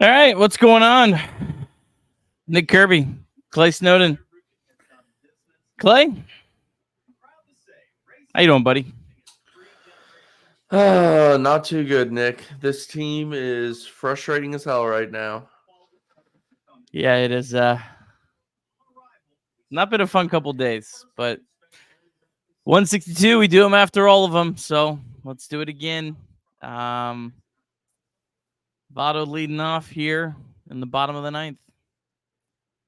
All right, what's going on? Nick Kirby, Clay Snowden. Clay, how you doing, buddy? Not too good, Nick. This team is frustrating as hell right now. Yeah, it is. Not been a fun couple days, but 162, we do them after all of them. So let's do it again. Votto leading off here in the bottom of the ninth.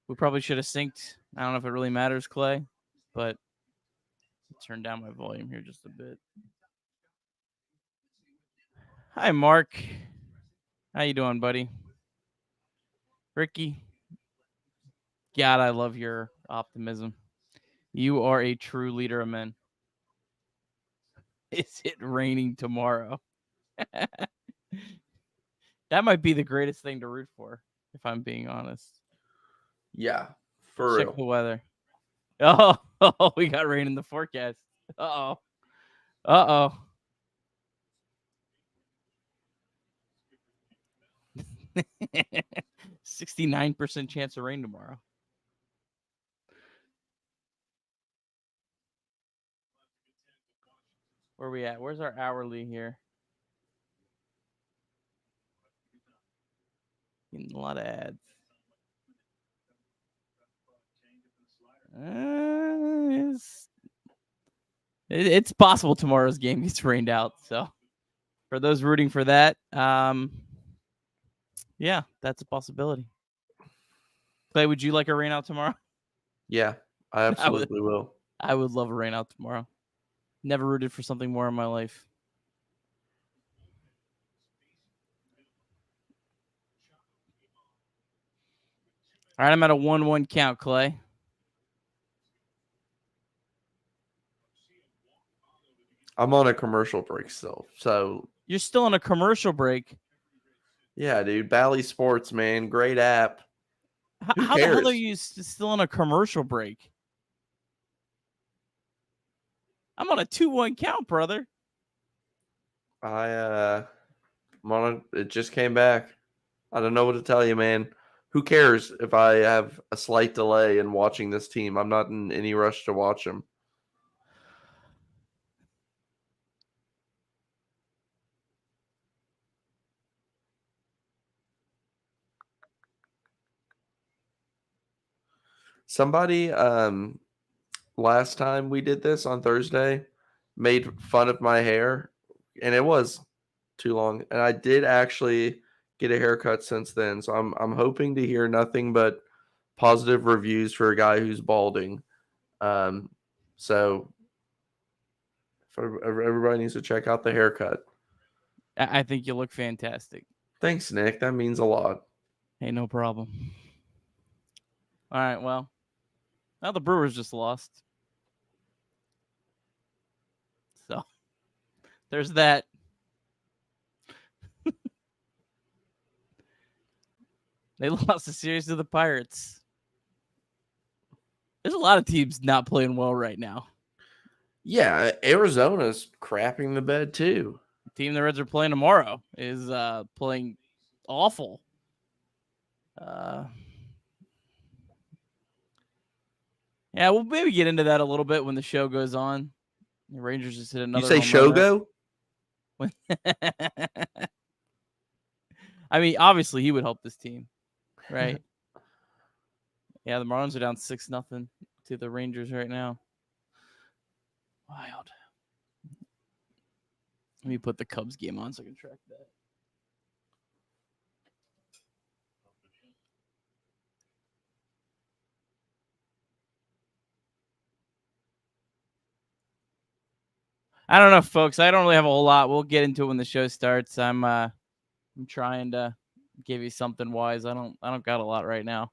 We probably should have synced. I don't know if it really matters, Clay, but I'll turn down my volume here just a bit. Hi, Mark. How you doing, buddy? Ricky. God, I love your optimism. You are a true leader of men. Is it raining tomorrow? That might be the greatest thing to root for, if I'm being honest. Yeah, for Check real. the weather. Oh, we got rain in the forecast. Uh-oh. Uh-oh. %69% chance of rain tomorrow. Where are we at? Where's our hourly here? Getting a lot of ads. It's possible tomorrow's game gets rained out. So for those rooting for that, yeah, that's a possibility. Clay, would you like a rain out tomorrow? Yeah, I absolutely will. I would love a rain out tomorrow. Never rooted for something more in my life. All right, I'm at a 1-1 count, Clay. I'm on a commercial break still, so You're still on a commercial break. yeah, dude. Bally Sports, man, great app. How the hell are you still on a commercial break? I'm on a 2-1 count, brother. I'm on it. It just came back. I don't know what to tell you, man. who cares if I have a slight delay in watching this team? I'm not in any rush to watch them. Somebody last time we did this on Thursday made fun of my hair, and it was too long. And I did actually get a haircut since then, so I'm hoping to hear nothing but positive reviews for a guy who's balding. So everybody needs to check out the haircut. I think you look fantastic. Thanks, Nick. That means a lot. Hey, no problem. All right, well, now the Brewers just lost. So there's that. They lost the series to the Pirates. There's a lot of teams not playing well right now. Yeah, Arizona's crapping the bed too. The team the Reds are playing tomorrow is playing awful. Yeah, we'll maybe get into that a little bit when the show goes on. The Rangers just hit another. You say Shogo? I mean, obviously he would help this team, right? Yeah, the Marlins are down 6-0 to the Rangers right now. Wild. Let me put the Cubs game on so I can track that. I don't know, folks. I don't really have a whole lot. We'll get into it when the show starts. I'm trying to give you something wise. I don't got a lot right now.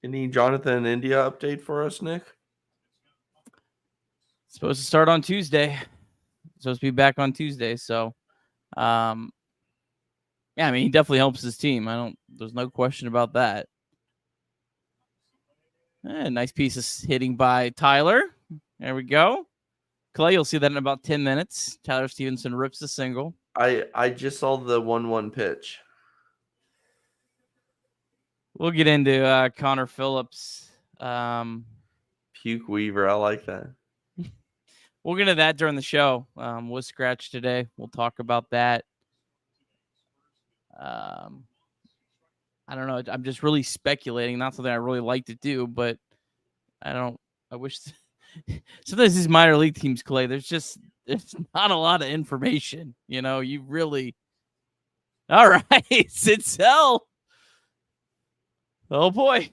Any Jonathan India update for us, Nick? Supposed to start on Tuesday. Supposed to be back on Tuesday. So, yeah, I mean, he definitely helps his team. There's no question about that. Nice piece of hitting by Tyler. There we go. Clay, you'll see that in about 10 minutes. Tyler Stevenson rips a single. I just saw the 1-1 pitch. We'll get into Connor Phillips. Puke Weaver. I like that. We'll get into that during the show. Was scratched today. We'll talk about that. I don't know. I'm just really speculating. Not something I really like to do, but I wish sometimes these minor league teams, Clay, there's not a lot of information. You really. All right, Sitzel. Oh boy.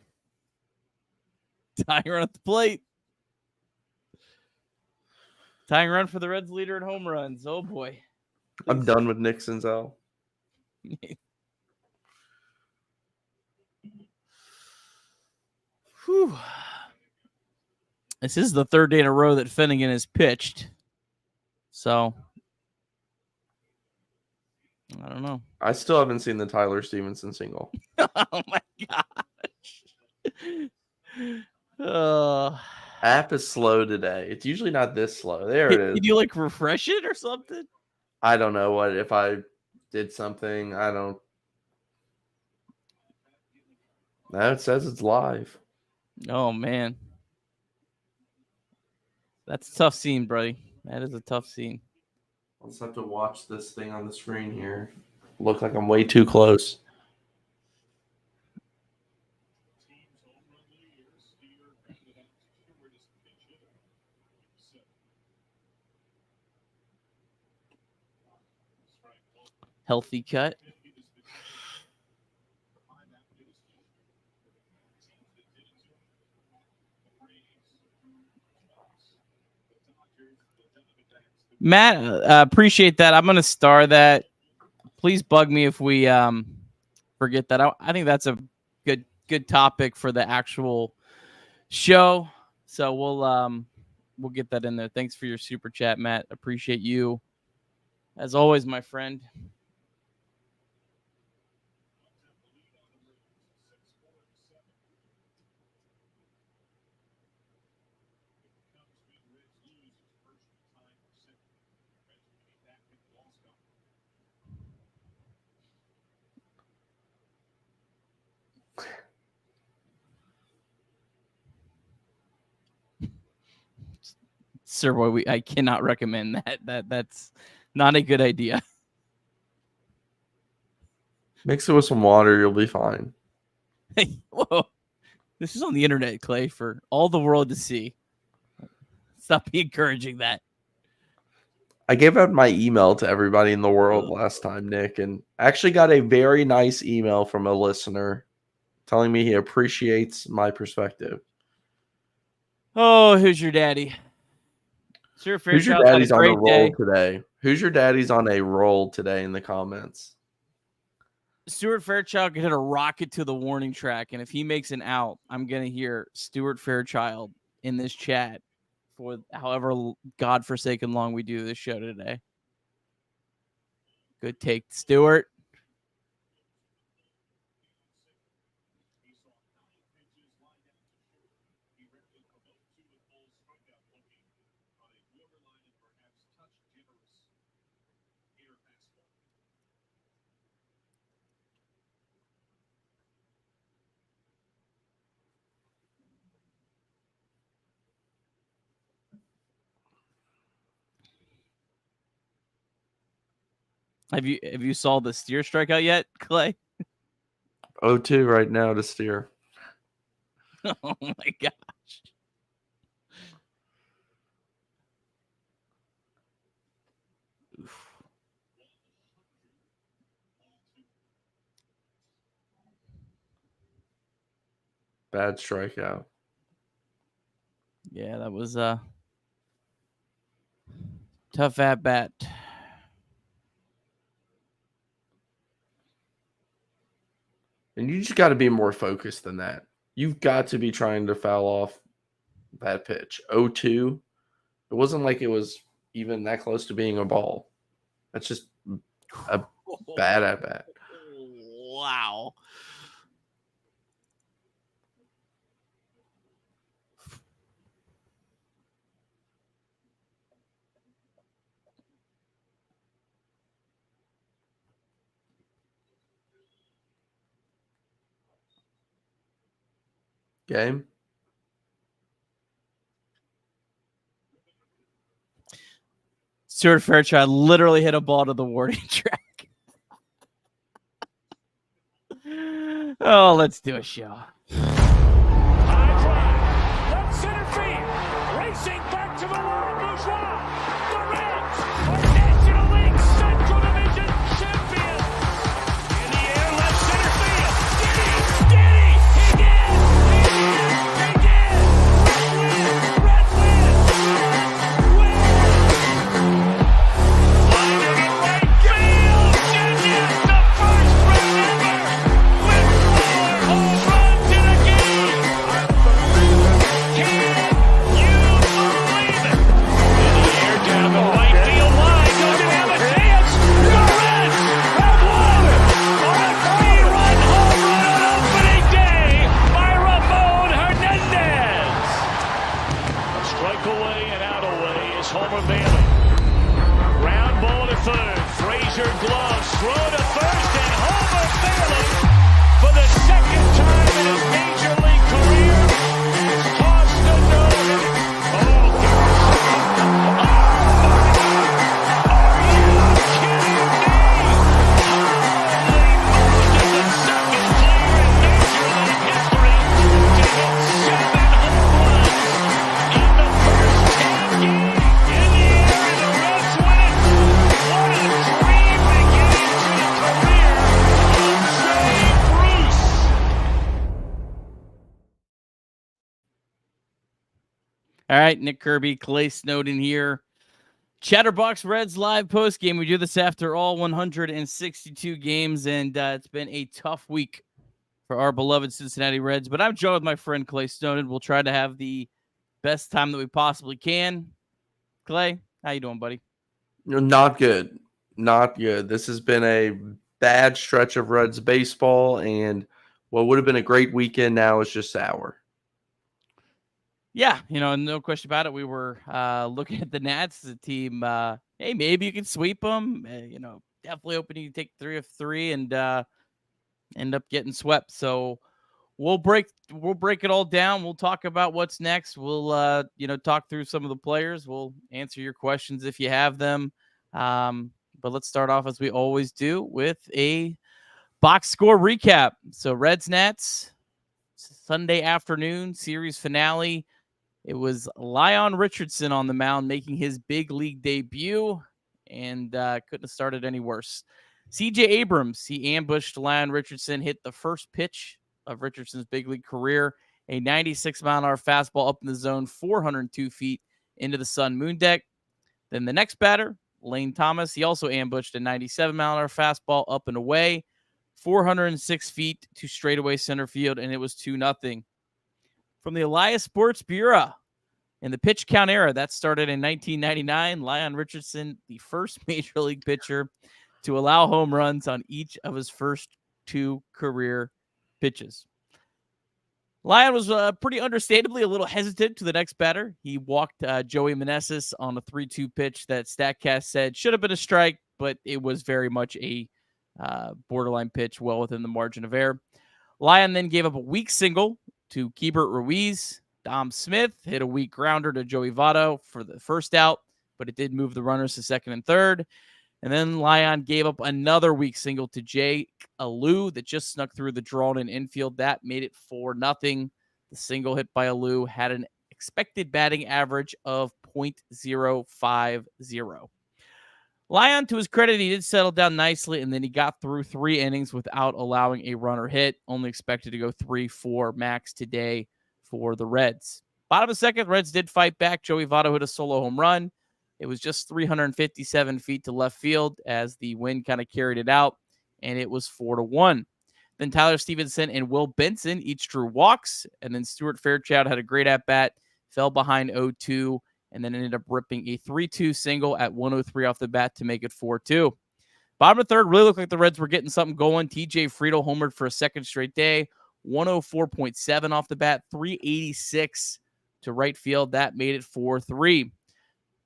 Tying run at the plate. Tying run for the Reds leader in home runs. Oh boy. I'm done with Nick Senzel. Whew. This is the third day in a row that Finnegan has pitched. So, I don't know. I still haven't seen the Tyler Stevenson single. Oh, my gosh. App is slow today. It's usually not this slow. There it is. Did you, refresh it or something? I don't know if I did something. I don't. Now it says it's live. Oh, man. That's a tough scene, buddy. That is a tough scene. I'll just have to watch this thing on the screen here. Look like I'm way too close. Healthy cut. Matt, appreciate that. I'm going to star that. Please bug me if we forget that. I think that's a good topic for the actual show. So we'll get that in there. Thanks for your super chat, Matt. Appreciate you. As always, my friend. Sir Boy, I cannot recommend that. That's not a good idea. Mix it with some water, you'll be fine. Hey, whoa. This is on the internet, Clay, for all the world to see. Stop encouraging that. I gave out my email to everybody in the world last time, Nick, and actually got a very nice email from a listener telling me he appreciates my perspective. Oh, who's your daddy? Sir Who's your Fairchild's had daddy's a on a great roll day. today? Who's your daddy's on a roll today in the comments? Stuart Fairchild could hit a rocket to the warning track, and if he makes an out, I'm going to hear Stuart Fairchild in this chat for however godforsaken long we do this show today. Good take, Stuart. Have you saw the Steer strikeout yet, Clay? 0-2 right now to Steer. Oh my gosh. Oof. Bad strikeout. Yeah, that was tough at bat. And you just got to be more focused than that. You've got to be trying to foul off that pitch. 0-2. It wasn't like it was even that close to being a ball. That's just a bad at bat. Wow. Game. Stuart Fairchild literally hit a ball to the warning track. Oh, let's do a show. High drive, left center field, racing back to the Laurent Bourgeois. The Reds are National League Central Division champions. In the air, left center field. Did he? He did! He did! Reds win! Line into right field. Genius, the first run ever. With 4 home runs in a game. Can you believe it? In the air, down the right field line. Doesn't have a chance. The Reds have won on a 3-run home run on opening day by Ramon Hernandez. A strike away and out away is Homer Bailey. Ground ball to third. Frazier gloves. Throw to first, and Homer Bailey, for the second time in his major league career, has tossed a no-hitter. Oh, gosh. Are you kidding me? Holy Moses, the second player in major league history to hit 7 home runs in the first 10 games. In the air, and the Reds win it. What a dream beginning to the career of Jay Bruce. All right, Nick Kirby, Clay Snowden here. Chatterbox Reds live post game. We do this after all 162 games, and it's been a tough week for our beloved Cincinnati Reds. But I'm joined with my friend Clay Snowden. We'll try to have the best time that we possibly can. Clay, how you doing, buddy? Not good. Not good. This has been a bad stretch of Reds baseball, and what would have been a great weekend now is just sour. Yeah, no question about it. We were looking at the Nats as a team. Hey, maybe you can sweep them. Definitely hoping you can take 3 of 3 and end up getting swept. So we'll break it all down. We'll talk about what's next. We'll talk through some of the players. We'll answer your questions if you have them. But let's start off as we always do with a box score recap. So Reds Nats Sunday afternoon series finale. It was Lyon Richardson on the mound making his big league debut, and couldn't have started any worse. C.J. Abrams, he ambushed Lyon Richardson, hit the first pitch of Richardson's big league career, a 96-mile-an-hour fastball up in the zone, 402 feet into the sun moon deck. Then the next batter, Lane Thomas, he also ambushed a 97-mile-an-hour fastball up and away, 406 feet to straightaway center field, and it was 2-0. From the Elias Sports Bureau, in the pitch count era, that started in 1999, Lyon Richardson, the first major league pitcher to allow home runs on each of his first 2 career pitches. Lyon was pretty understandably a little hesitant to the next batter. He walked Joey Meneses on a 3-2 pitch that StatCast said should have been a strike, but it was very much a borderline pitch, well within the margin of error. Lyon then gave up a weak single to Keibert Ruiz. Thom Smith hit a weak grounder to Joey Votto for the first out, but it did move the runners to second and third. And then Lyon gave up another weak single to Jake Alou that just snuck through the drawn-in infield. That made it 4-0. The single hit by Alou had an expected batting average of .050. Lyon, to his credit, he did settle down nicely, and then he got through 3 innings without allowing a runner hit. Only expected to go 3-4 max today for the Reds. Bottom of the second, Reds did fight back. Joey Votto hit a solo home run. It was just 357 feet to left field as the wind kind of carried it out, and it was 4-1. Then Tyler Stevenson and Will Benson each drew walks, and then Stuart Fairchild had a great at-bat, fell behind 0-2, and then ended up ripping a 3-2 single at 103 off the bat to make it 4-2. Bottom of the third really looked like the Reds were getting something going. TJ Friedel homered for a second straight day, 104.7 off the bat, 386 to right field. That made it 4-3.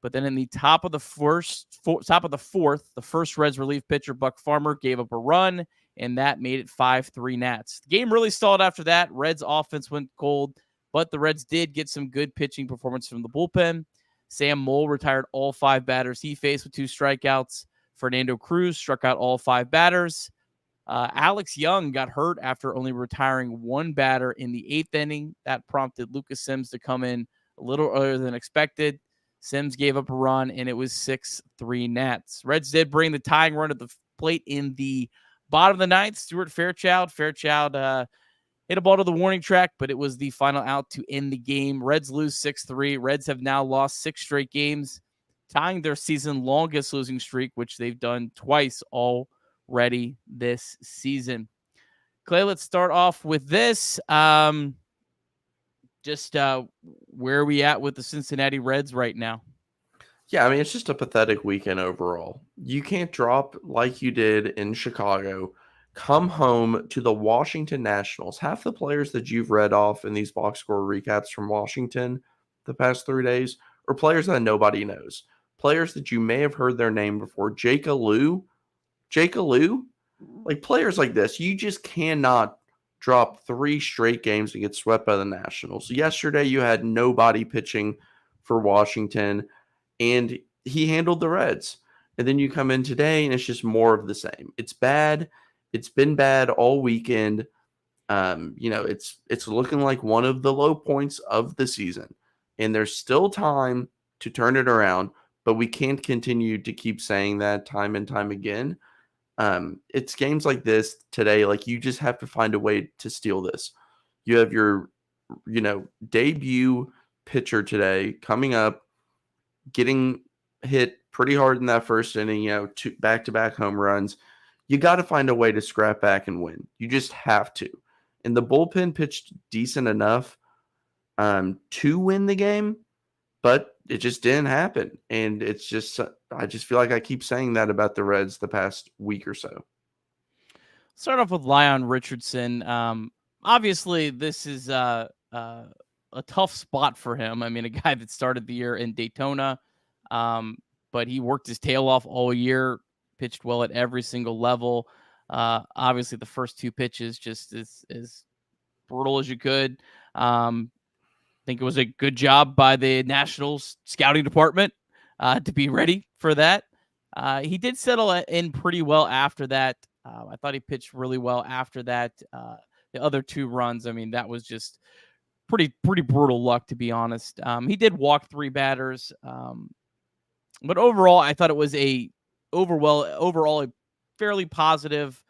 But then in the top of the fourth, the first Reds relief pitcher, Buck Farmer, gave up a run, and that made it 5-3 Nats. The game really stalled after that. Reds offense went cold, but the Reds did get some good pitching performance from the bullpen. Sam Moll retired all 5 batters he faced with 2 strikeouts. Fernando Cruz struck out all 5 batters. Alex Young got hurt after only retiring 1 batter in the 8th inning. That prompted Lucas Sims to come in a little earlier than expected. Sims gave up a run, and it was 6-3 Nats. Reds did bring the tying run at the plate in the bottom of the 9th. Stuart Fairchild hit a ball to the warning track, but it was the final out to end the game. Reds lose 6-3. Reds have now lost 6 straight games, tying their season longest losing streak, which they've done twice already this season. Clay, let's start off with this. Where are we at with the Cincinnati Reds right now? Yeah, I mean, it's just a pathetic weekend overall. You can't drop like you did in Chicago, come home to the Washington Nationals. Half the players that you've read off in these box score recaps from Washington the past 3 days are players that nobody knows. Players that you may have heard their name before. Jake Alou, like players like this, you just cannot drop 3 straight games and get swept by the Nationals. Yesterday, you had nobody pitching for Washington, and he handled the Reds. And then you come in today, and it's just more of the same. It's bad. It's been bad all weekend. It's looking like one of the low points of the season, and there's still time to turn it around, but we can't continue to keep saying that time and time again. It's games like this today, like you just have to find a way to steal this. You have your, debut pitcher today coming up, getting hit pretty hard in that first inning, 2 back-to-back home runs. You got to find a way to scrap back and win. You just have to. And the bullpen pitched decent enough to win the game, but it just didn't happen. And it's just, I just feel like I keep saying that about the Reds the past week or so. Start off with Lyon Richardson. Obviously, this is a tough spot for him. I mean, a guy that started the year in Daytona, but he worked his tail off all year, pitched well at every single level. Obviously, the first 2 pitches just is brutal as you could. I think it was a good job by the Nationals scouting department to be ready for that. He did settle in pretty well after that. I thought he pitched really well after that. The other 2 runs, I mean, that was just pretty brutal luck, to be honest. He did walk 3 batters, but overall, I thought it was overall a fairly positive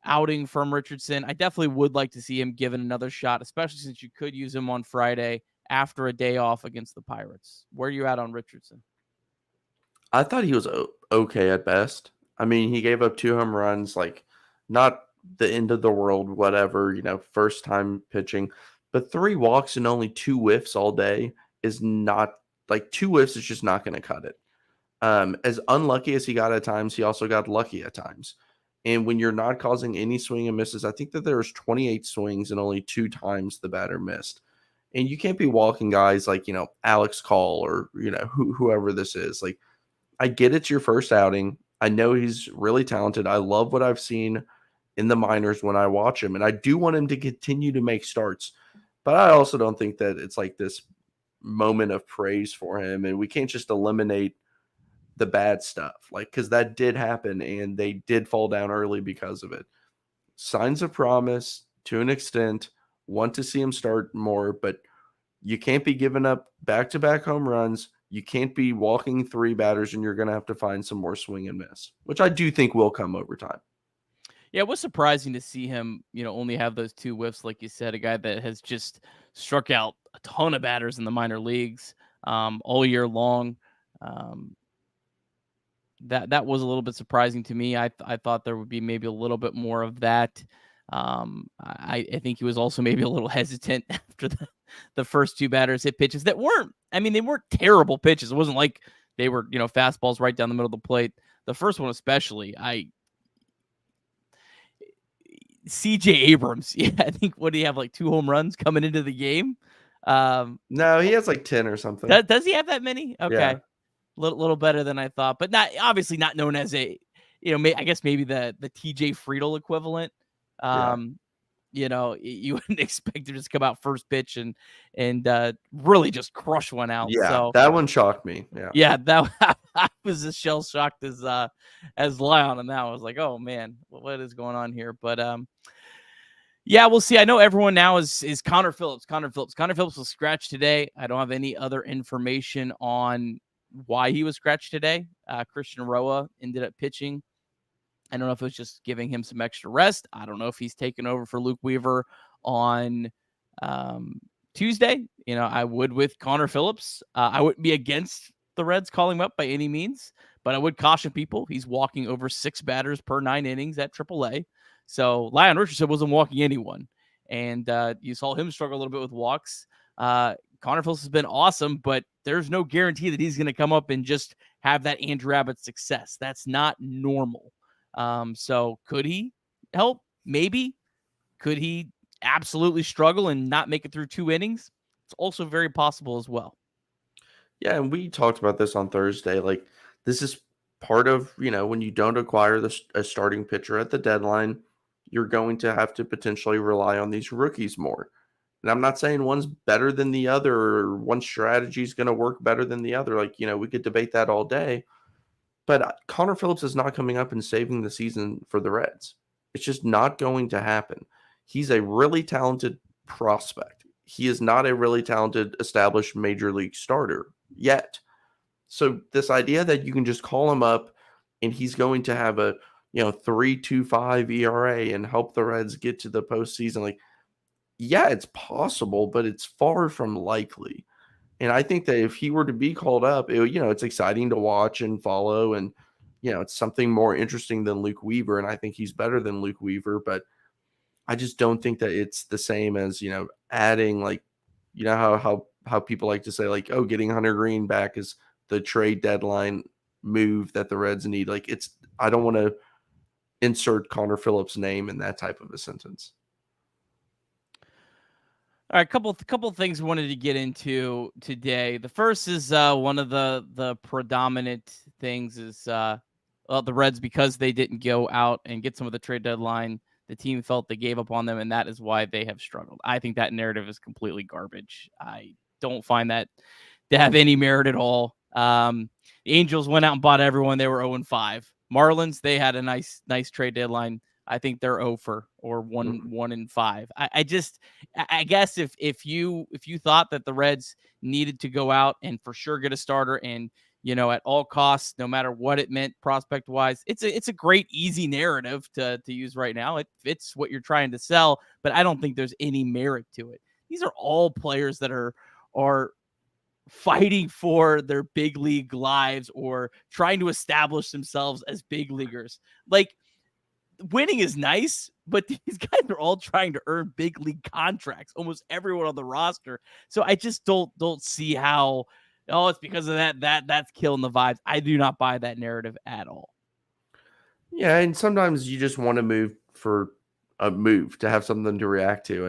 outing from Richardson. I definitely would like to see him given another shot, especially since you could use him on Friday after a day off against the Pirates. Where are you at on Richardson? I thought he was okay at best. I mean, he gave up 2 home runs, like not the end of the world, whatever, first time pitching, but 3 walks and only 2 whiffs all day is not like 2 whiffs is just not going to cut it. As unlucky as he got at times, he also got lucky at times. And when you're not causing any swing and misses, I think that there was 28 swings and only 2 times the batter missed. And you can't be walking guys like, Alex Call or, whoever this is. Like, I get it's your first outing. I know he's really talented. I love what I've seen in the minors when I watch him. And I do want him to continue to make starts. But I also don't think that it's like this moment of praise for him. And we can't just eliminate the bad stuff, because that did happen and they did fall down early because of it. Signs of promise to an extent. Want to see him start more, but you can't be giving up back-to-back home runs. You can't be walking 3 batters, and you're going to have to find some more swing and miss, which I do think will come over time. Yeah, it was surprising to see him, only have those 2 whiffs, like you said, a guy that has just struck out a ton of batters in the minor leagues all year long. That was a little bit surprising to me. I thought there would be maybe a little bit more of that. I think he was also maybe a little hesitant after the first 2 batters hit pitches that weren't terrible pitches. It wasn't like they were, fastballs right down the middle of the plate. The first one especially, CJ Abrams. Yeah, I think, what do you have, like 2 home runs coming into the game? No, he has like 10 or something. Does he have that many? Okay. Yeah. Little better than I thought, but obviously not known as a, I guess maybe the TJ Friedel equivalent. You wouldn't expect him to just come out first pitch and really just crush one out. Yeah, so that one shocked me. Yeah, that I was as shell shocked as Lion on that. I was like, oh man, what is going on here? But yeah, we'll see. I know everyone now is Connor Phillips. Connor Phillips was scratched today. I don't have any other information on why he was scratched today. Christian Roa ended up pitching. I don't know if it was just giving him some extra rest. I don't know if he's taken over for Luke Weaver on Tuesday. I would with Connor Phillips. I wouldn't be against the Reds calling him up by any means, but I would caution people. He's walking over 6 batters per 9 innings at AAA. So Lion Richardson wasn't walking anyone. And you saw him struggle a little bit with walks. Connor Phillips has been awesome, but there's no guarantee that he's going to come up and just have that Andrew Abbott success. That's not normal. So could he help? Maybe. Could he absolutely struggle and not make it through 2 innings? It's also very possible as well. Yeah, and we talked about this on Thursday. Like, this is part of, when you don't acquire a starting pitcher at the deadline, you're going to have to potentially rely on these rookies more. And I'm not saying one's better than the other or one strategy is going to work better than the other. Like, we could debate that all day. But Connor Phillips is not coming up and saving the season for the Reds. It's just not going to happen. He's a really talented prospect. He is not a really talented, established major league starter yet. So this idea that you can just call him up and he's going to have a 3.25 ERA and help the Reds get to the postseason, like, yeah, it's possible, but it's far from likely. And I think that if he were to be called up, it's exciting to watch and follow, and it's something more interesting than Luke Weaver, and I think he's better than Luke Weaver, but I just don't think that it's the same as adding, like, how people like to say, like, oh, getting Hunter Green back is the trade deadline move that the Reds need. Like, I don't want to insert Connor Phillips' name in that type of a sentence. All right, couple things we wanted to get into today. The first is one of the predominant things is the Reds, because they didn't go out and get some of the trade deadline the team felt they gave up on them, and that is why they have struggled. I think that narrative is completely garbage. I don't find that to have any merit at all. The Angels went out and bought everyone. They were 0-5. Marlins, they had a nice trade deadline. I think they're 0 or 1-5. I guess if you thought that the Reds needed to go out and for sure get a starter and at all costs, no matter what it meant prospect wise, it's a great easy narrative to use right now. It fits what you're trying to sell, but I don't think there's any merit to it. These are all players that are fighting for their big league lives or trying to establish themselves as big leaguers. Like, winning is nice, but these guys are all trying to earn big league contracts, almost everyone on the roster. So I just don't see how, it's because of that's killing the vibes. I do not buy that narrative at all. Yeah, and sometimes you just want to move for a move to have something to react to.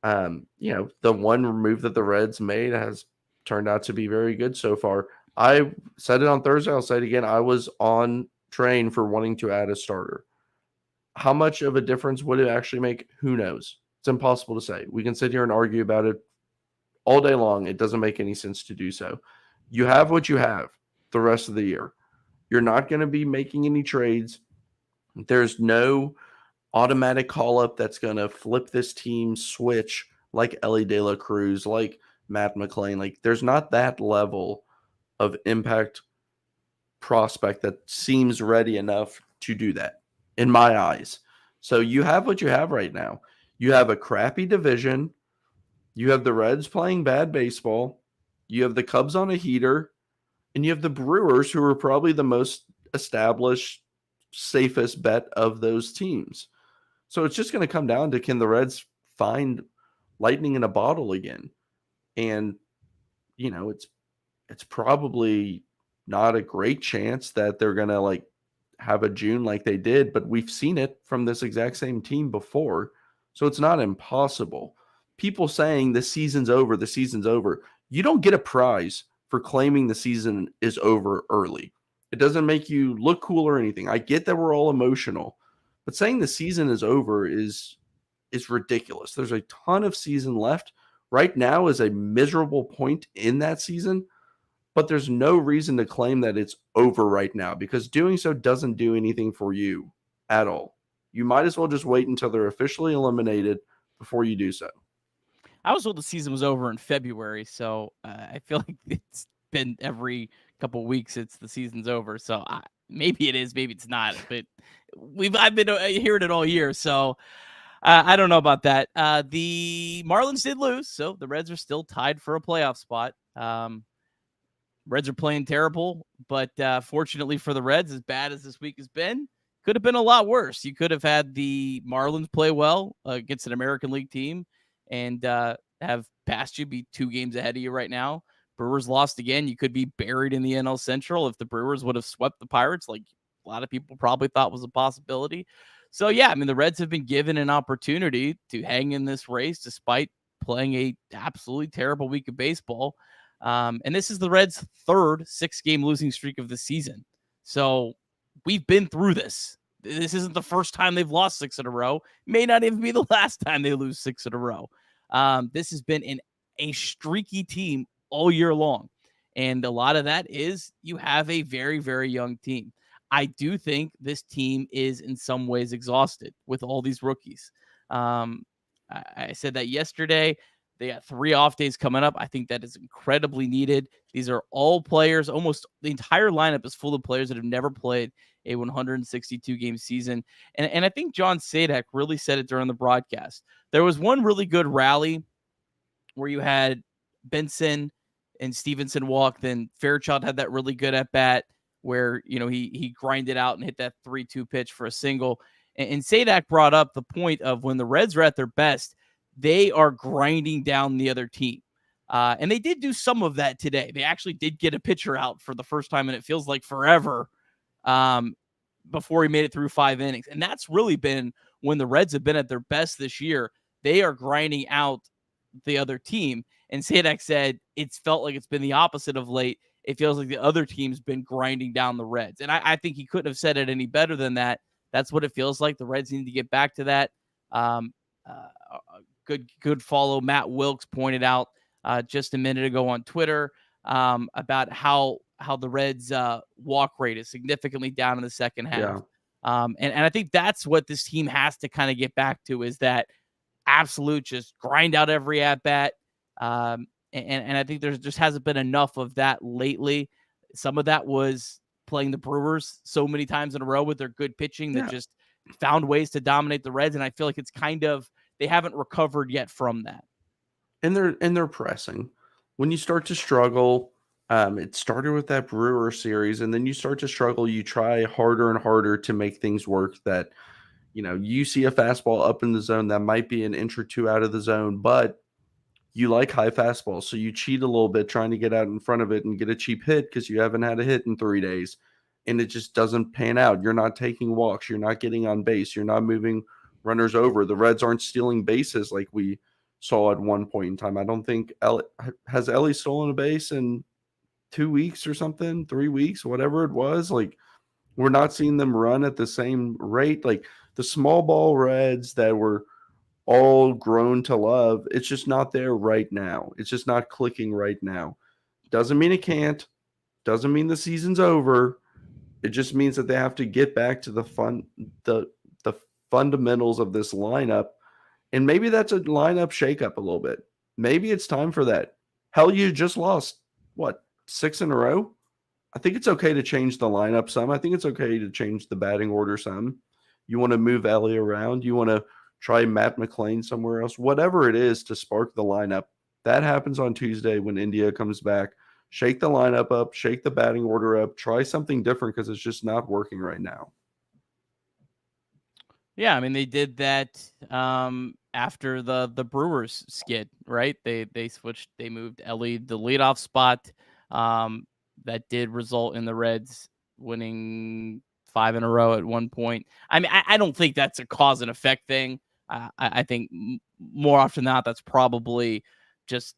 And the one move that the Reds made has turned out to be very good so far. I said it on Thursday. I'll say it again. I was on train for wanting to add a starter. How much of a difference would it actually make? Who knows? It's impossible to say. We can sit here and argue about it all day long. It doesn't make any sense to do so. You have what you have the rest of the year. You're not going to be making any trades. There's no automatic call-up that's going to flip this team switch like Ellie De La Cruz, like Matt McLean. Like, there's not that level of impact prospect that seems ready enough to do that, in my eyes. So you have what you have right now. You have a crappy division. You have the Reds playing bad baseball. You have the Cubs on a heater. And you have the Brewers, who are probably the most established, safest bet of those teams. So it's just going to come down to, can the Reds find lightning in a bottle again? And, it's probably not a great chance that they're going to have a June like they did, but we've seen it from this exact same team before. So it's not impossible. People saying the season's over. You don't get a prize for claiming the season is over early. It doesn't make you look cool or anything. I get that we're all emotional, but saying the season is over is ridiculous. There's a ton of season left. Right now is a miserable point in that season, but there's no reason to claim that it's over right now, because doing so doesn't do anything for you at all. You might as well just wait until they're officially eliminated before you do so. I was told the season was over in February, so I feel like it's been every couple of weeks the season's over. So maybe it is, maybe it's not. But I've been hearing it all year, so I don't know about that. The Marlins did lose, so the Reds are still tied for a playoff spot. Reds are playing terrible, but fortunately for the Reds, as bad as this week has been, could have been a lot worse. You could have had the Marlins play well against an American League team and have passed you, be 2 games ahead of you right now. Brewers lost again. You could be buried in the NL Central if the Brewers would have swept the Pirates, like a lot of people probably thought was a possibility. So, yeah, I mean, the Reds have been given an opportunity to hang in this race despite playing a absolutely terrible week of baseball. And this is the Reds' third 6-game losing streak of the season. So we've been through this. This isn't the first time they've lost 6 in a row. May not even be the last time they lose 6 in a row. This has been a streaky team all year long. And a lot of that is you have a very, very young team. I do think this team is in some ways exhausted with all these rookies. I said that yesterday. They got 3 off days coming up. I think that is incredibly needed. These are all players. Almost the entire lineup is full of players that have never played a 162-game season. And I think John Sadak really said it during the broadcast. There was one really good rally where you had Benson and Stevenson walk. Then Fairchild had that really good at-bat where, he grinded out and hit that 3-2 pitch for a single. And Sadak brought up the point of when the Reds are at their best, they are grinding down the other team. And they did do some of that today. They actually did get a pitcher out for the first time, and it feels like forever before he made it through 5 innings. And that's really been when the Reds have been at their best this year. They are grinding out the other team. And Sadak said it's felt like it's been the opposite of late. It feels like the other team's been grinding down the Reds. And I think he couldn't have said it any better than that. That's what it feels like. The Reds need to get back to that. Good follow. Matt Wilkes pointed out just a minute ago on Twitter about how the Reds walk rate is significantly down in the second half. Yeah. And I think that's what this team has to kind of get back to, is that absolute just grind out every at bat. And I think there just hasn't been enough of that lately. Some of that was playing the Brewers so many times in a row with their good pitching that just found ways to dominate the Reds. And I feel like it's kind of, they haven't recovered yet from that. And they're pressing. When you start to struggle, it started with that Brewer series, and then you start to struggle. You try harder and harder to make things work. That, you see a fastball up in the zone that might be an inch or two out of the zone, but you like high fastballs, so you cheat a little bit trying to get out in front of it and get a cheap hit because you haven't had a hit in 3 days, and it just doesn't pan out. You're not taking walks. You're not getting on base. You're not moving runners over. The Reds aren't stealing bases like we saw at one point in time. I don't think has Ellie stolen a base in 2 weeks or something, 3 weeks, whatever it was. Like, we're not seeing them run at the same rate. Like the small ball Reds that were all grown to love, it's just not there right now. It's just not clicking right now. Doesn't mean it can't. Doesn't mean the season's over. It just means that they have to get back to the fundamentals of this lineup. And maybe that's a lineup shakeup a little bit. Maybe it's time for that. Hell, you just lost, 6 in a row? I think it's okay to change the lineup some. I think it's okay to change the batting order some. You want to move Ellie around. You want to try Matt McLean somewhere else. Whatever it is to spark the lineup. That happens on Tuesday when India comes back. Shake the lineup up. Shake the batting order up. Try something different because it's just not working right now. Yeah, I mean, they did that after the Brewers skid, right? They switched. They moved Ellie the leadoff spot. That did result in the Reds winning 5 in a row at one point. I mean, I don't think that's a cause and effect thing. I think more often than not, that's probably just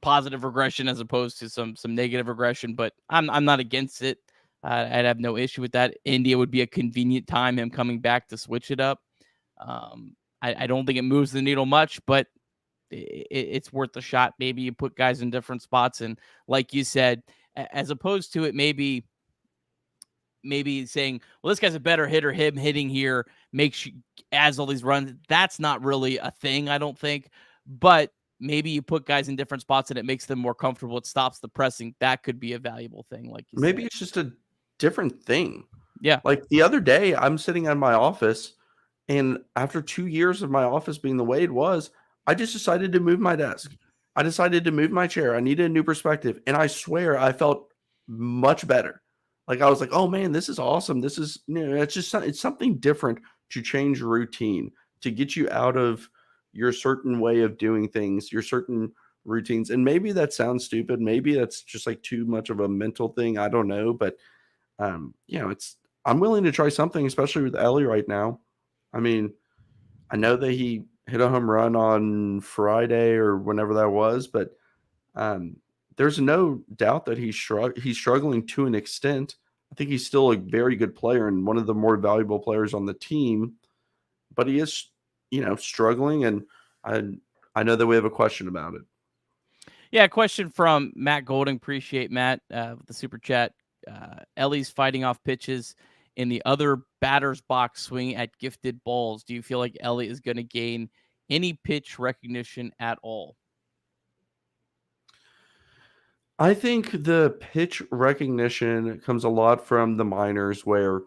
positive regression as opposed to some negative regression. But I'm not against it. I'd have no issue with that. India would be a convenient time, him coming back to switch it up. I don't think it moves the needle much, but it's worth a shot. Maybe you put guys in different spots. And like you said, as opposed to it maybe saying, well, this guy's a better hitter, him hitting here makes you adds all these runs. That's not really a thing, I don't think. But maybe you put guys in different spots and it makes them more comfortable. It stops the pressing. That could be a valuable thing. Like you maybe said. It's just a different thing. Yeah. Like the other day, I'm sitting in my office, and after 2 years of my office being the way it was, I just decided to move my desk. I decided to move my chair. I needed a new perspective. And I swear I felt much better. Like I was like, oh man, this is awesome. This is, it's something different to change routine, to get you out of your certain way of doing things, your certain routines. And maybe that sounds stupid. Maybe that's just like too much of a mental thing. I don't know. But, I'm willing to try something, especially with Ellie right now. I mean, I know that he hit a home run on Friday or whenever that was, but there's no doubt that he's struggling to an extent. I think he's still a very good player and one of the more valuable players on the team, but he is, struggling. And I know that we have a question about it. Yeah, question from Matt Golding. Appreciate Matt with the super chat. Ellie's fighting off pitches in the other batter's box, swinging at gifted balls. Do you feel like Ellie is going to gain any pitch recognition at all? I think the pitch recognition comes a lot from the minors, where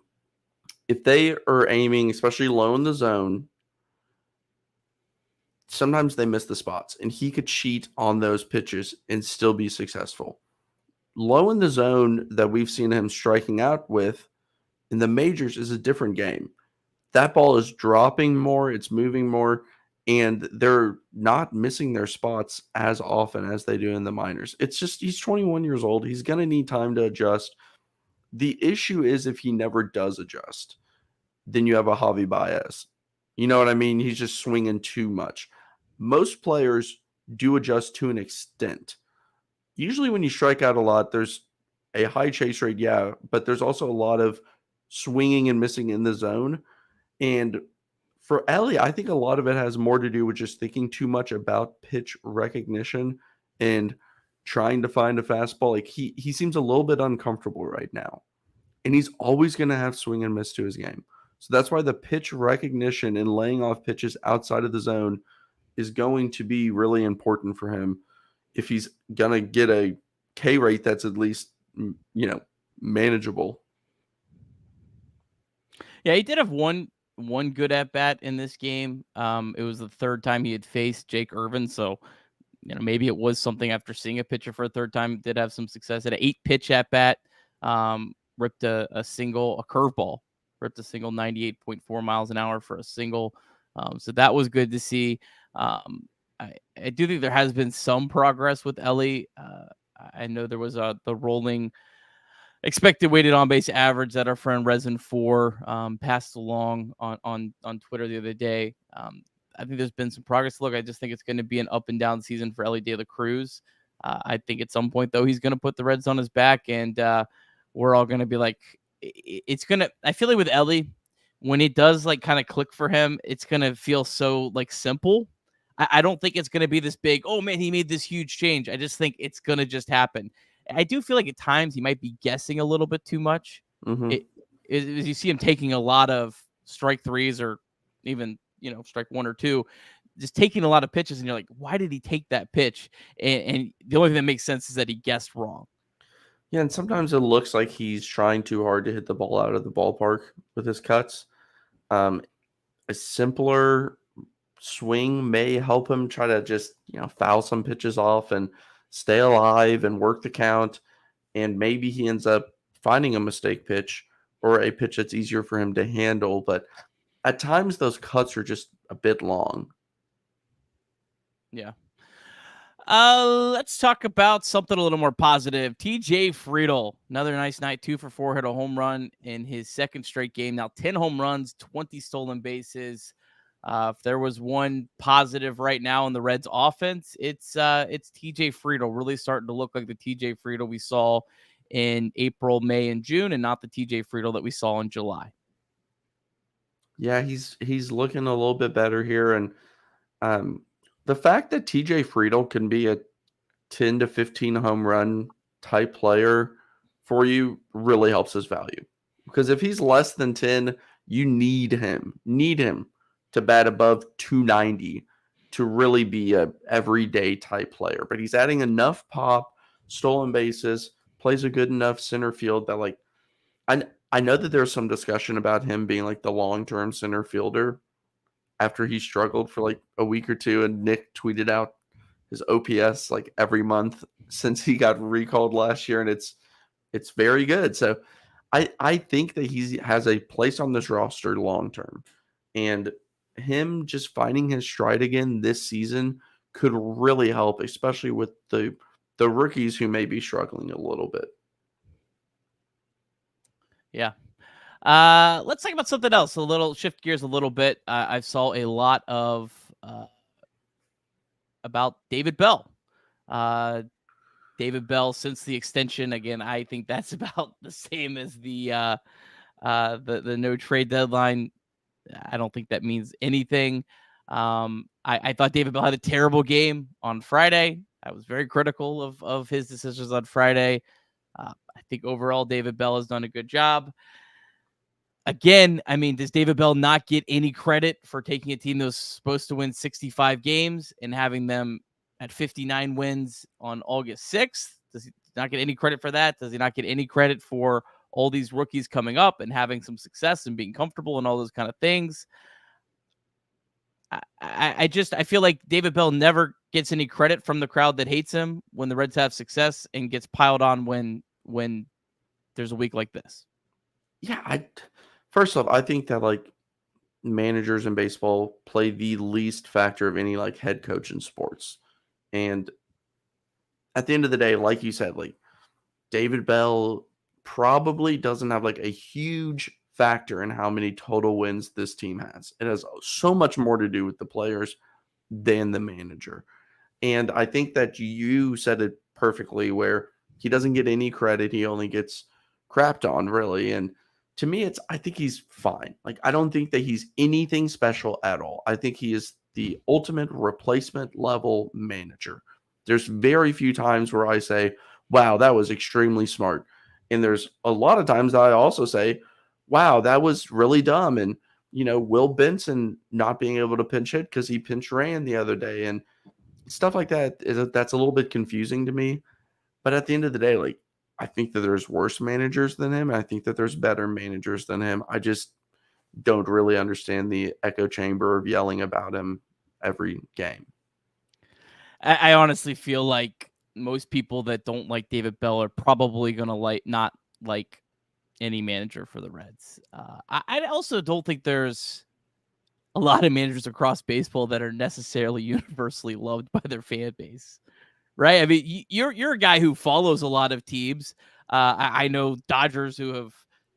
if they are aiming, especially low in the zone, sometimes they miss the spots, and he could cheat on those pitches and still be successful. Low in the zone that we've seen him striking out with in the majors is a different game. That ball is dropping more, it's moving more, and they're not missing their spots as often as they do in the minors. It's just, he's 21 years old. He's going to need time to adjust. The issue is if he never does adjust, then you have a Javi Baez. You know what I mean? He's just swinging too much. Most players do adjust to an extent. Usually when you strike out a lot, there's a high chase rate, yeah, but there's also a lot of swinging and missing in the zone. And for Ellie, I think a lot of it has more to do with just thinking too much about pitch recognition and trying to find a fastball. Like he seems a little bit uncomfortable right now. And he's always going to have swing and miss to his game. So that's why the pitch recognition and laying off pitches outside of the zone is going to be really important for him if he's going to get a K rate that's at least, manageable. Yeah, he did have one good at bat in this game. It was the third time he had faced Jake Irvin, so maybe it was something after seeing a pitcher for a third time. Did have some success at an 8-pitch at bat. Ripped a curveball, ripped a single 98.4 miles an hour for a single. So that was good to see. I do think there has been some progress with Ellie. I know there was the rolling expected weighted on base average that our friend Resin 4 passed along on Twitter the other day. I think there's been some progress. Look, I just think it's going to be an up and down season for Ellie De La Cruz. I think at some point, though, he's going to put the Reds on his back, and we're all going to be like, it's going to, I feel like with Ellie, when it does like kind of click for him, it's going to feel so like simple. I don't think it's going to be this big, oh man, he made this huge change. I just think it's going to just happen. I do feel like at times he might be guessing a little bit too much. Mm-hmm. You see him taking a lot of strike threes or even, strike 1 or 2, just taking a lot of pitches. And you're like, why did he take that pitch? And the only thing that makes sense is that he guessed wrong. Yeah, and sometimes it looks like he's trying too hard to hit the ball out of the ballpark with his cuts. A simpler swing may help him try to just, foul some pitches off and stay alive and work the count. And maybe he ends up finding a mistake pitch or a pitch that's easier for him to handle. But at times those cuts are just a bit long. Yeah. Let's talk about something a little more positive. TJ Friedl, another nice night, 2 for 4, hit a home run in his second straight game. Now 10 home runs, 20 stolen bases. If there was one positive right now in the Reds offense, it's TJ Friedl really starting to look like the TJ Friedl we saw in April, May, and June, and not the TJ Friedl that we saw in July. Yeah, he's looking a little bit better here. And the fact that TJ Friedl can be a 10 to 15 home run type player for you really helps his value. Because if he's less than 10, you need him to bat above 290 to really be a everyday type player. But he's adding enough pop, stolen bases, plays a good enough center field that, like, I know that there's some discussion about him being like the long-term center fielder after he struggled for like a week or two, and Nick tweeted out his OPS like every month since he got recalled last year, and it's very good. So I think that he has a place on this roster long-term, and him just finding his stride again this season could really help, especially with the rookies who may be struggling a little bit. Yeah. Let's talk about something else. Shift gears a little bit. I saw a lot of about David Bell. David Bell, since the extension, again, I think that's about the same as the no trade deadline. I don't think that means anything. I thought David Bell had a terrible game on Friday. I was very critical of his decisions on Friday. I think overall David Bell has done a good job. Again, I mean, does David Bell not get any credit for taking a team that was supposed to win 65 games and having them at 59 wins on August 6th? Does he not get any credit for that? Does he not get any credit for all these rookies coming up and having some success and being comfortable and all those kind of things? I feel like David Bell never gets any credit from the crowd that hates him when the Reds have success, and gets piled on when there's a week like this. Yeah, first off, I think that like managers in baseball play the least factor of any like head coach in sports. And at the end of the day, like you said, like David Bell probably doesn't have like a huge factor in how many total wins this team has. It has so much more to do with the players than the manager. And I think that you said it perfectly, where he doesn't get any credit. He only gets crapped on, really. And to me, I think he's fine. Like, I don't think that he's anything special at all. I think he is the ultimate replacement level manager. There's very few times where I say, wow, that was extremely smart. And there's a lot of times that I also say, wow, that was really dumb. And, Will Benson not being able to pinch hit because he pinch ran the other day and stuff like that. That's a little bit confusing to me. But at the end of the day, like, I think that there's worse managers than him. And I think that there's better managers than him. I just don't really understand the echo chamber of yelling about him every game. I honestly feel like most people that don't like David Bell are probably going to not like any manager for the Reds. I also don't think there's a lot of managers across baseball that are necessarily universally loved by their fan base, right? I mean, you're a guy who follows a lot of teams. I know Dodgers who have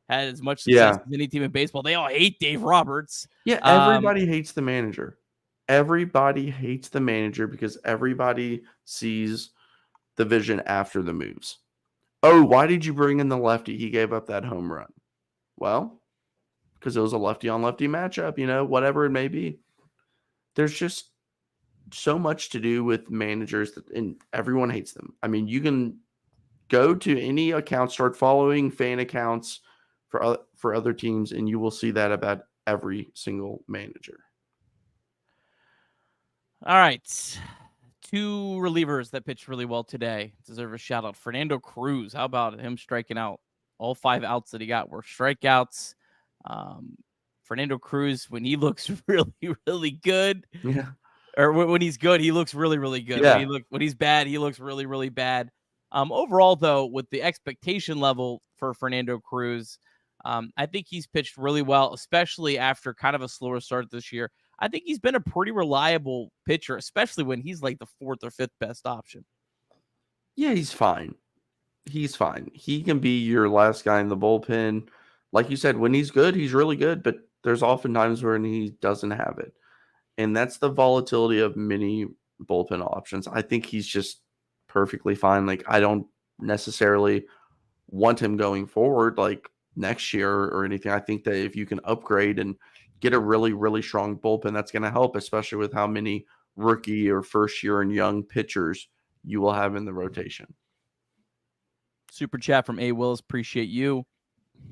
had as much success as any team in baseball. They all hate Dave Roberts. Yeah, everybody hates the manager. Everybody hates the manager because everybody sees the vision after the moves. Oh, why did you bring in the lefty? He gave up that home run. Well, because it was a lefty on lefty matchup, whatever it may be. There's just so much to do with managers and everyone hates them. I mean, you can go to any account, start following fan accounts for other teams, and you will see that about every single manager. All right. Two relievers that pitched really well today deserve a shout out. Fernando Cruz. How about him striking out? All 5 outs that he got were strikeouts. Fernando Cruz, when he looks really, really good, or when he's good, he looks really, really good. Yeah. When he's bad, he looks really, really bad. Overall, though, with the expectation level for Fernando Cruz, I think he's pitched really well, especially after kind of a slower start this year. I think he's been a pretty reliable pitcher, especially when he's like the 4th or 5th best option. Yeah, he's fine. He's fine. He can be your last guy in the bullpen. Like you said, when he's good, he's really good, but there's often times when he doesn't have it. And that's the volatility of many bullpen options. I think he's just perfectly fine. Like, I don't necessarily want him going forward like next year or anything. I think that if you can upgrade and get a really, really strong bullpen, that's going to help, especially with how many rookie or first year and young pitchers you will have in the rotation. Super chat from A. Willis. Appreciate you.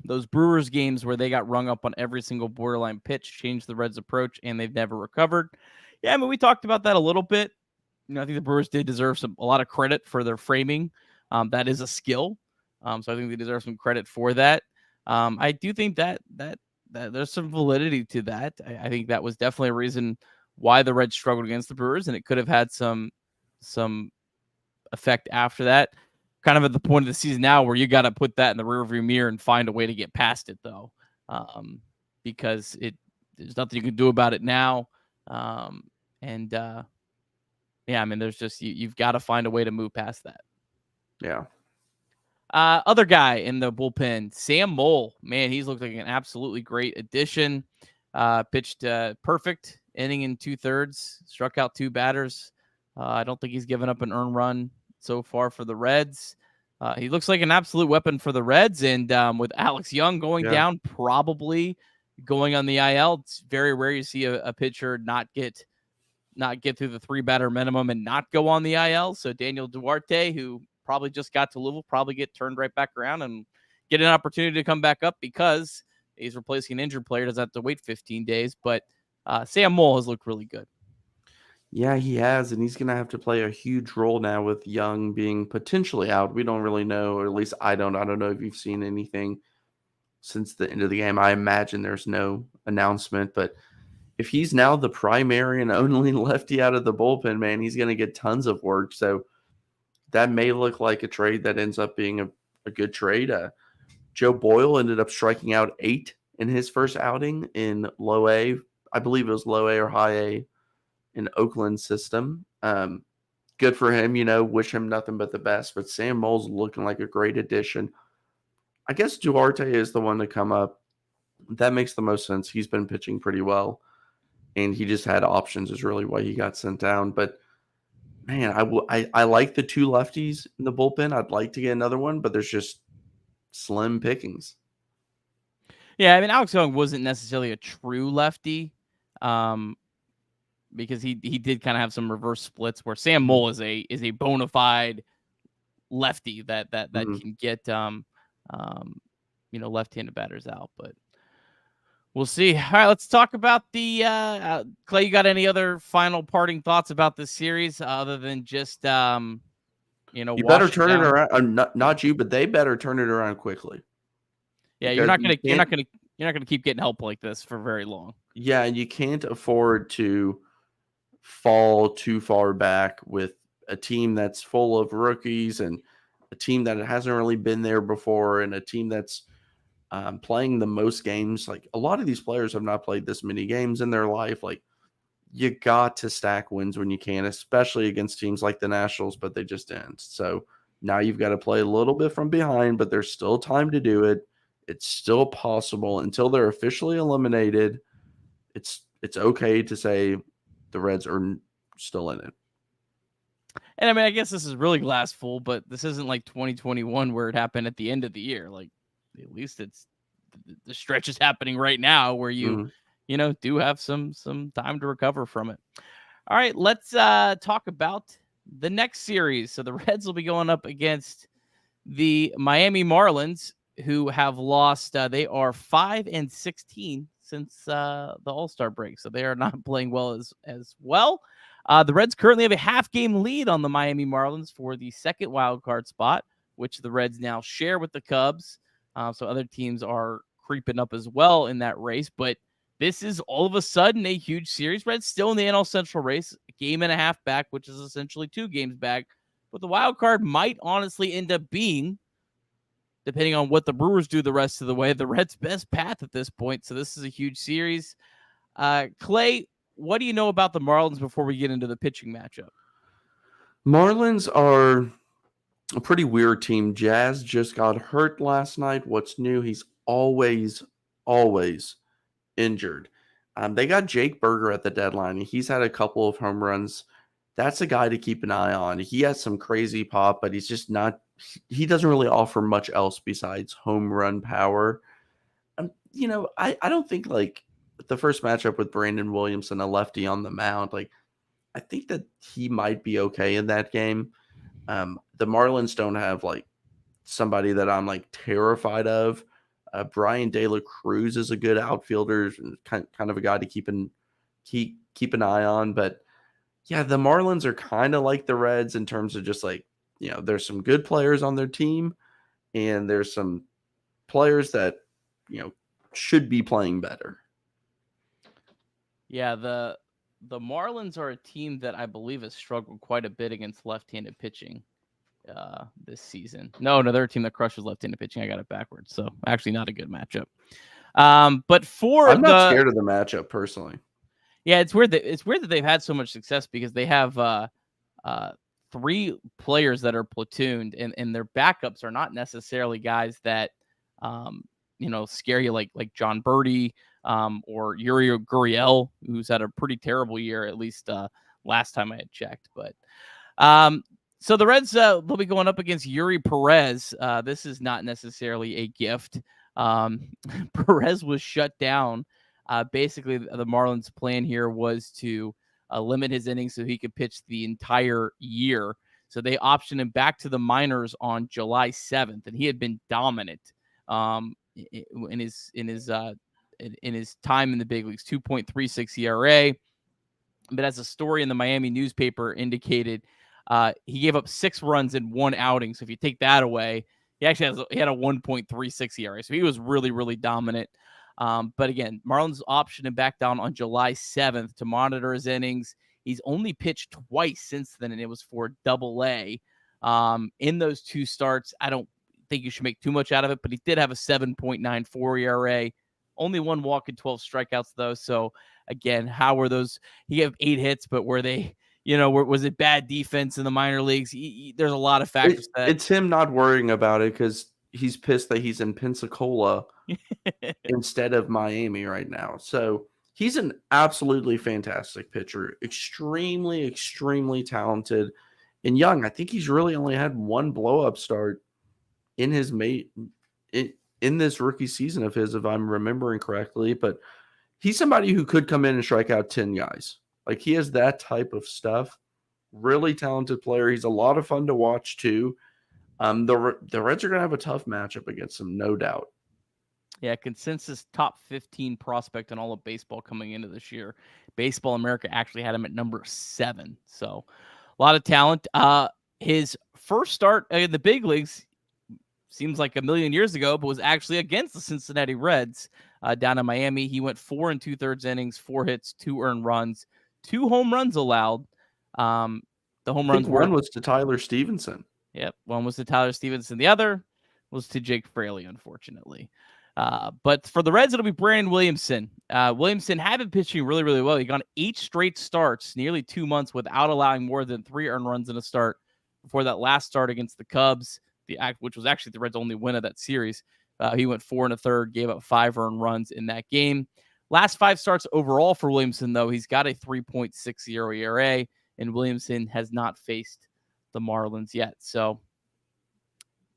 Those Brewers games where they got rung up on every single borderline pitch changed the Reds' approach, and they've never recovered. Yeah, I mean, we talked about that a little bit. I think the Brewers did deserve a lot of credit for their framing. That is a skill. So I think they deserve some credit for that. I do think that there's some validity to that. I think that was definitely a reason why the Reds struggled against the Brewers, and it could have had some effect after that. Kind of at the point of the season now where you got to put that in the rearview mirror and find a way to get past it, though, because there's nothing you can do about it now. Yeah, I mean, there's just you've got to find a way to move past that. Yeah. Other guy in the bullpen, Sam Moll. Man, he's looked like an absolutely great addition. Pitched perfect inning in 2/3, struck out 2 batters. I don't think he's given up an earned run so far for the Reds. He looks like an absolute weapon for the Reds, and with Alex Young going down, probably going on the IL, it's very rare you see a pitcher not get through the 3-batter minimum and not go on the IL. So Daniel Duarte, who probably just got to Louisville, probably get turned right back around and get an opportunity to come back up because he's replacing an injured player, doesn't have to wait 15 days. But Sam Moll has looked really good. Yeah, he has, and he's going to have to play a huge role now with Young being potentially out. We don't really know, or at least I don't know if you've seen anything since the end of the game. I imagine there's no announcement, but if he's now the primary and only lefty out of the bullpen, man, he's going to get tons of work. So that may look like a trade that ends up being a good trade. Joe Boyle ended up striking out 8 in his first outing in low A. I believe it was low A or high A in Oakland system. Good for him, wish him nothing but the best. But Sam Moll's looking like a great addition. I guess Duarte is the one to come up. That makes the most sense. He's been pitching pretty well, and he just had options is really why he got sent down. But man, I like the 2 lefties in the bullpen. I'd like to get another one, but there's just slim pickings. Yeah, I mean, Alex Young wasn't necessarily a true lefty, because he did kind of have some reverse splits where Sam Moll is a bona fide lefty that can get left-handed batters out, but we'll see. All right, let's talk about the Clay. You got any other final parting thoughts about this series other than just you better turn it around. Not you, but they better turn it around quickly. Yeah, you're not gonna keep getting help like this for very long. Yeah, and you can't afford to fall too far back with a team that's full of rookies and a team that hasn't really been there before and a team that's playing the most games. Like, a lot of these players have not played this many games in their life. Like, you got to stack wins when you can, especially against teams like the Nationals, but they just didn't. So now you've got to play a little bit from behind, but there's still time to do it. It's still possible until they're officially eliminated. It's okay to say the Reds are still in it. And I mean, I guess this is really glass full, but this isn't like 2021 where it happened at the end of the year. Like, at least it's the stretch is happening right now where you do have some time to recover from it. All right, let's talk about the next series. So the Reds will be going up against the Miami Marlins, who have lost. They are 5-16 since the All-Star break, so they are not playing well as well. The Reds currently have a half-game lead on the Miami Marlins for the second wild card spot, which the Reds now share with the Cubs. So other teams are creeping up as well in that race, but this is all of a sudden a huge series. Reds still in the NL Central race, a game and a half back, which is essentially 2 games back. But the wild card might honestly end up being, depending on what the Brewers do the rest of the way, the Reds' best path at this point. So this is a huge series. Clay, what do you know about the Marlins before we get into the pitching matchup? Marlins are a pretty weird team. Jazz just got hurt last night. What's new? He's always injured. They got Jake Berger at the deadline. He's had a couple of home runs. That's a guy to keep an eye on. He has some crazy pop, but he's just not. He doesn't really offer much else besides home run power. I don't think like the first matchup with Brandon Williamson, a lefty on the mound, like I think that he might be okay in that game. The Marlins don't have like somebody that I'm like terrified of. Brian De La Cruz is a good outfielder, kind of a guy to keep an eye on. But yeah, the Marlins are kind of like the Reds in terms of just like, there's some good players on their team, and there's some players that should be playing better. Yeah, the Marlins are a team that I believe has struggled quite a bit against left-handed pitching this season. No, they're a team that crushes left-handed pitching. I got it backwards, so actually not a good matchup. But I'm not scared of the matchup personally. Yeah, it's weird that they've had so much success because they have 3 players that are platooned, and their backups are not necessarily guys that scare you like John Birdie or Yuri Gurriel, who's had a pretty terrible year, at least last time I had checked. But so the Reds they'll be going up against Yuri Perez. This is not necessarily a gift. Perez was shut down. Basically, the Marlins' plan here was to limit his innings so he could pitch the entire year. So they optioned him back to the minors on July 7th, and he had been dominant in his time in the big leagues. 2.36 ERA. But as a story in the Miami newspaper indicated, he gave up 6 runs in 1 outing. So if you take that away, he had a 1.36 ERA. So he was really, really dominant. But again, Marlins optioned him back down on July 7th to monitor his innings. He's only pitched twice since then, and it was for Double-A. In those 2 starts, I don't think you should make too much out of it, but he did have a 7.94 ERA. Only 1 walk and 12 strikeouts, though. So, again, how were those? He had 8 hits, but were they, was it bad defense in the minor leagues? There's a lot of factors. It's him not worrying about it because he's pissed that he's in Pensacola instead of Miami right now. So he's an absolutely fantastic pitcher, extremely, extremely talented and young. I think he's really only had 1 blow-up start in his in this rookie season of his, if I'm remembering correctly. But he's somebody who could come in and strike out 10 guys. Like, he has that type of stuff. Really talented player. He's a lot of fun to watch too. The Reds are going to have a tough matchup against him, no doubt. Yeah, consensus top 15 prospect in all of baseball coming into this year. Baseball America actually had him at number 7. So a lot of talent. His first start in the big leagues seems like a million years ago, but was actually against the Cincinnati Reds down in Miami. He went 4 2/3 innings, 4 hits, 2 earned runs, 2 home runs allowed. The home I runs think one was to Tyler Stevenson. Yep, one was to Tyler Stevenson. The other was to Jake Fraley, unfortunately. But for the Reds, it'll be Brandon Williamson. Williamson had been pitching really, really well. He gone 8 straight starts, nearly 2 months without allowing more than 3 earned runs in a start before that last start against the Cubs, which was actually the Reds' only win of that series. He went 4 1/3, gave up 5 earned runs in that game. Last 5 starts overall for Williamson, though, he's got a 3.60 ERA, and Williamson has not faced the Marlins yet. So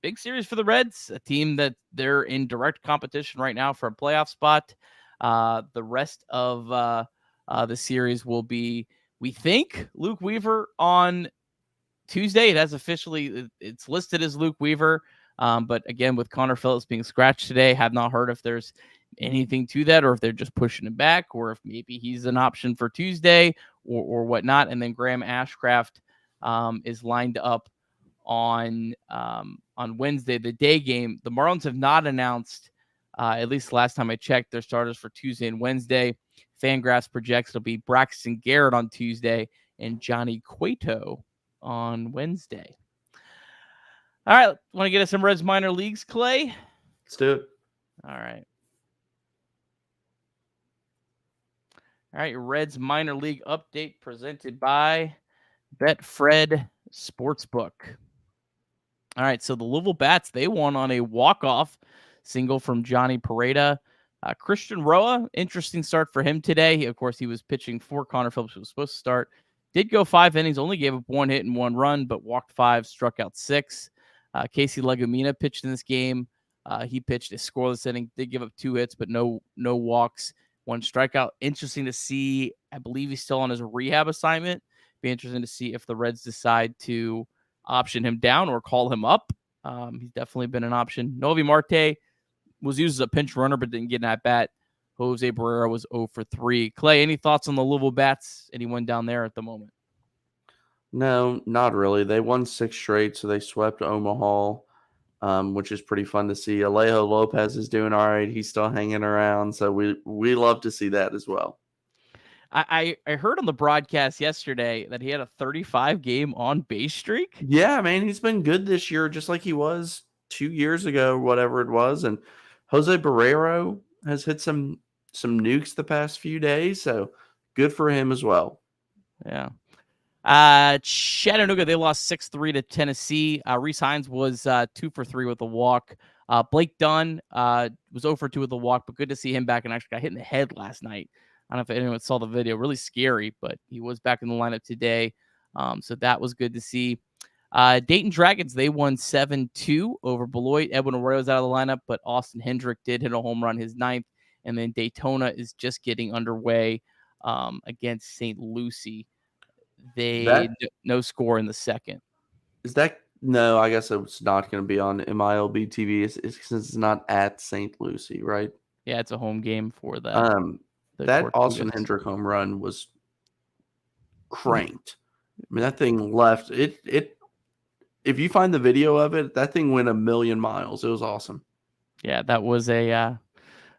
big series for the Reds, a team that they're in direct competition right now for a playoff spot. The rest of the series will be, we think, Luke Weaver on Tuesday. It's listed as Luke Weaver. But again, with Connor Phillips being scratched today, have not heard if there's anything to that, or if they're just pushing him back, or if maybe he's an option for Tuesday or whatnot. And then Graham Ashcraft is lined up on Wednesday, the day game. The Marlins have not announced, at least last time I checked, their starters for Tuesday and Wednesday. Fangraphs projects it'll be Braxton Garrett on Tuesday and Johnny Cueto on Wednesday. All right, want to get us some Reds minor leagues, Clay? Let's do it. All right. All right, Reds minor league update presented by Betfred Sportsbook. All right, so the Louisville Bats, they won on a walk-off single from Johnny Pareda. Christian Roa, interesting start for him today. Of course, he was pitching for Connor Phillips, who was supposed to start. Did go 5 innings, only gave up 1 hit and 1 run, but walked 5, struck out 6. Casey Legumina pitched in this game. He pitched a scoreless inning, did give up 2 hits, but no walks, 1 strikeout. Interesting to see. I believe he's still on his rehab assignment. Be interesting to see if the Reds decide to option him down or call him up. He's definitely been an option. Novi Marte was used as a pinch runner, but didn't get an at-bat. Jose Barrera was 0 for 3. Clay, any thoughts on the Louisville Bats? Anyone down there at the moment? No, not really. They won 6 straight, so they swept Omaha, which is pretty fun to see. Alejo Lopez is doing all right. He's still hanging around, so we love to see that as well. I heard on the broadcast yesterday that he had a 35-game on-base streak. Yeah, man, he's been good this year, just like he was 2 years ago, whatever it was. And Jose Barrero has hit some nukes the past few days, so good for him as well. Yeah. Chattanooga, they lost 6-3 to Tennessee. Reese Hines was 2 for 3 with a walk. Blake Dunn was 0 for 2 with a walk, but good to see him back and actually got hit in the head last night. I don't know if anyone saw the video. Really scary, but he was back in the lineup today. So that was good to see. Dayton Dragons, they won 7-2 over Beloit. Edwin Arroyo's out of the lineup, but Austin Hendrick did hit a home run, his 9th. And then Daytona is just getting underway against St. Lucie. No score in the second. Is that no? I guess it's not going to be on MILB TV. It's not at St. Lucie, right? Yeah, it's a home game for that. That Austin Hendrick home run was cranked. I mean, that thing left it. If you find the video of it, that thing went a million miles. It was awesome. Yeah, that was a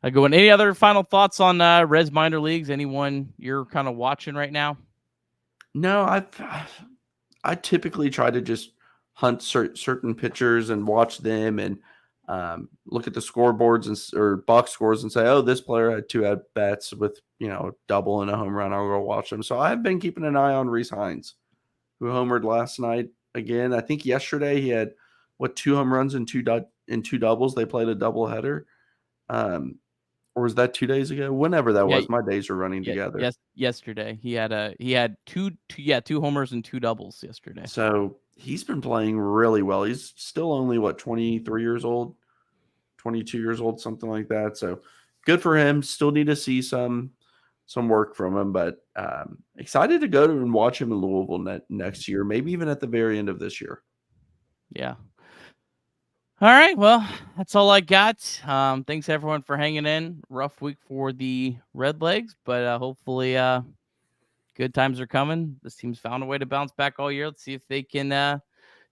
good one. Any other final thoughts on Reds minor leagues? Anyone you're kind of watching right now? No, I typically try to just hunt certain pitchers and watch them and look at the scoreboards or box scores and say, oh, this player had 2 at bats with a double and a home run. I'll go watch them. So I've been keeping an eye on Reese Hines, who homered last night again. I think yesterday he had 2 home runs and 2 doubles. They played a doubleheader. Or was that 2 days ago? Whenever that was, my days are running together. Yes, yesterday he had two homers and 2 doubles yesterday. So he's been playing really well. He's still only 23 years old, 22 years old, something like that. So good for him. Still need to see some work from him, but excited to go to and watch him in Louisville next year, maybe even at the very end of this year. Yeah. All right. Well, that's all I got. Thanks everyone for hanging in. Rough week for the Redlegs, but hopefully good times are coming. This team's found a way to bounce back all year. Let's see if they can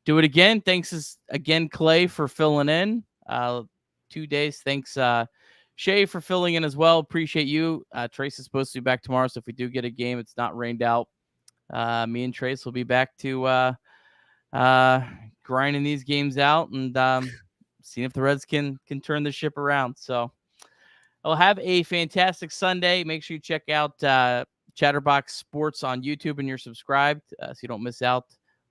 do it again. Thanks again, Clay, for filling in 2 days. Thanks, Shay, for filling in as well. Appreciate you. Trace is supposed to be back tomorrow, so if we do get a game, it's not rained out. Me and Trace will be back to grinding these games out and seeing if the Reds can turn the ship around. So I'll have a fantastic Sunday. Make sure you check out Chatterbox Sports on YouTube and you're subscribed so you don't miss out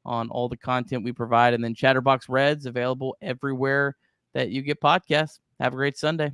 on all the content we provide. And then Chatterbox Reds available everywhere that you get podcasts. Have a great Sunday.